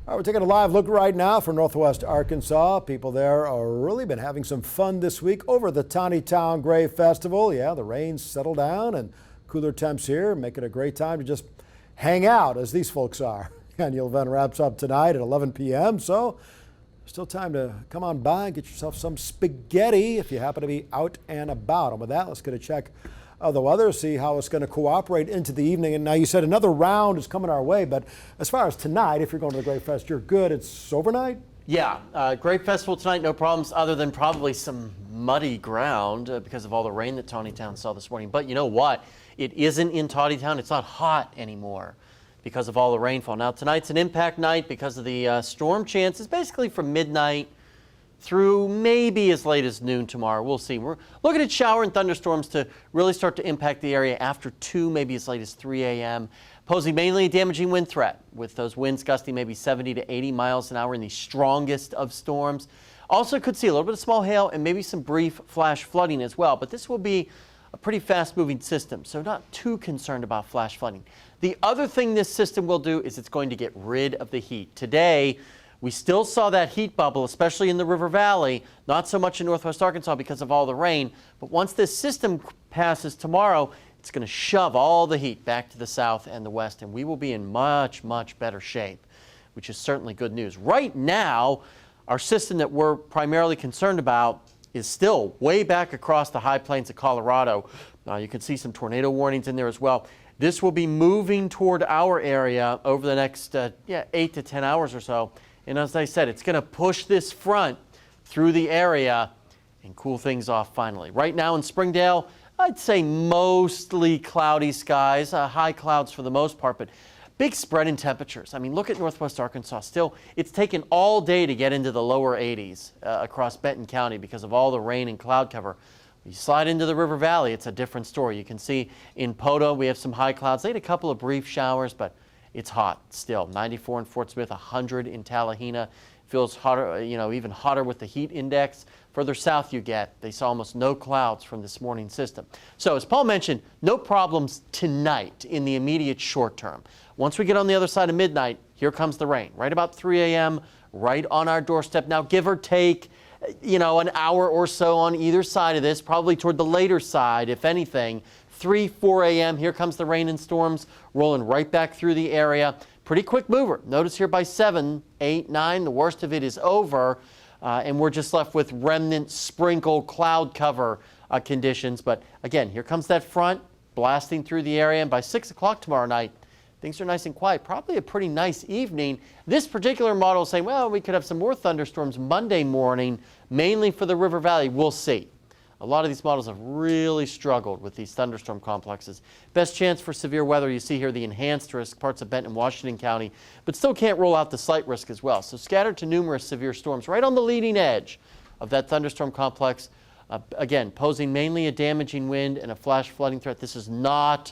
All right, we're taking a live look right now from Northwest Arkansas. People there are really been having some fun this week over the Tawny Town Gray Festival. Yeah, the rain's settled down and cooler temps here make it a great time to just hang out, as these folks are. Annual event wraps up tonight at 11 p.m., so still time to come on by and get yourself some spaghetti if you happen to be out and about. And with that, let's get a check of the weather, see how it's going to cooperate into the evening. And now you said another round is coming our way, but as far as tonight, if you're going to the Grape Fest, you're good. It's overnight? Yeah, Grape Festival tonight, no problems other than probably some muddy ground because of all the rain that Tawny Town saw this morning. But you know what? It isn't in Tawny Town. It's not hot anymore because of all the rainfall. Now, tonight's an impact night because of the storm chances, basically from midnight through maybe as late as noon tomorrow. We'll see. We're looking at shower and thunderstorms to really start to impact the area after 2, maybe as late as 3 a.m., posing mainly a damaging wind threat, with those winds gusting maybe 70 to 80 miles an hour in the strongest of storms. Also could see a little bit of small hail and maybe some brief flash flooding as well, but this will be a pretty fast-moving system, so not too concerned about flash flooding. The other thing this system will do is it's going to get rid of the heat. Today, we still saw that heat bubble, especially in the River Valley, not so much in Northwest Arkansas because of all the rain. But once this system passes tomorrow, it's going to shove all the heat back to the south and the west, and we will be in much, much better shape, which is certainly good news. Right now, our system that we're primarily concerned about is still way back across the high plains of Colorado. You can see some tornado warnings in there as well. This will be moving toward our area over the next 8 to 10 hours or so. And as I said, it's going to push this front through the area and cool things off finally. Right now in Springdale, I'd say mostly cloudy skies, high clouds for the most part, but big spread in temperatures. I mean, look at Northwest Arkansas. Still, it's taken all day to get into the lower 80s across Benton County because of all the rain and cloud cover. You slide into the River Valley, it's a different story. You can see in Poto, we have some high clouds. They had a couple of brief showers, but it's hot still. 94 in Fort Smith, 100 in Tallahena. Feels hotter, even hotter with the heat index. Further south you get, they saw almost no clouds from this morning's system. So as Paul mentioned, no problems tonight in the immediate short term. Once we get on the other side of midnight, here comes the rain. Right about 3 a.m., right on our doorstep. Now, give or take, an hour or so on either side of this, probably toward the later side, if anything. 3, 4 a.m., here comes the rain and storms rolling right back through the area. Pretty quick mover. Notice here by 7, 8, 9, the worst of it is over, and we're just left with remnant sprinkle cloud cover conditions. But again, here comes that front blasting through the area, and by 6 o'clock tomorrow night, things are nice and quiet. Probably a pretty nice evening. This particular model is saying, well, we could have some more thunderstorms Monday morning, mainly for the River Valley. We'll see. A lot of these models have really struggled with these thunderstorm complexes. Best chance for severe weather, you see here the enhanced risk, parts of Benton and Washington County, but still can't rule out the slight risk as well. So scattered to numerous severe storms right on the leading edge of that thunderstorm complex. Again, posing mainly a damaging wind and a flash flooding threat. This is not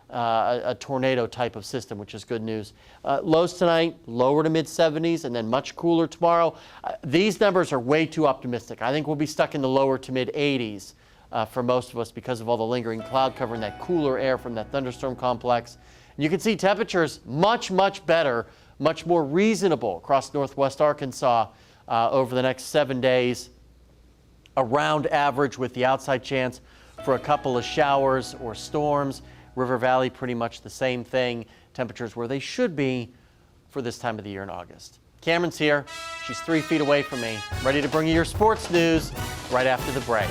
a tornado type of system, which is good news. Lows tonight, lower to mid-70s, and then much cooler tomorrow. These numbers are way too optimistic. I think we'll be stuck in the lower to mid-80s for most of us because of all the lingering cloud cover and that cooler air from that thunderstorm complex. And you can see temperatures much, much better, much more reasonable across Northwest Arkansas over the next 7 days. Around average with the outside chance for a couple of showers or storms. River Valley, pretty much the same thing. Temperatures where they should be for this time of the year in August. Cameron's here. She's 3 feet away from me. Ready to bring you your sports news right after the break.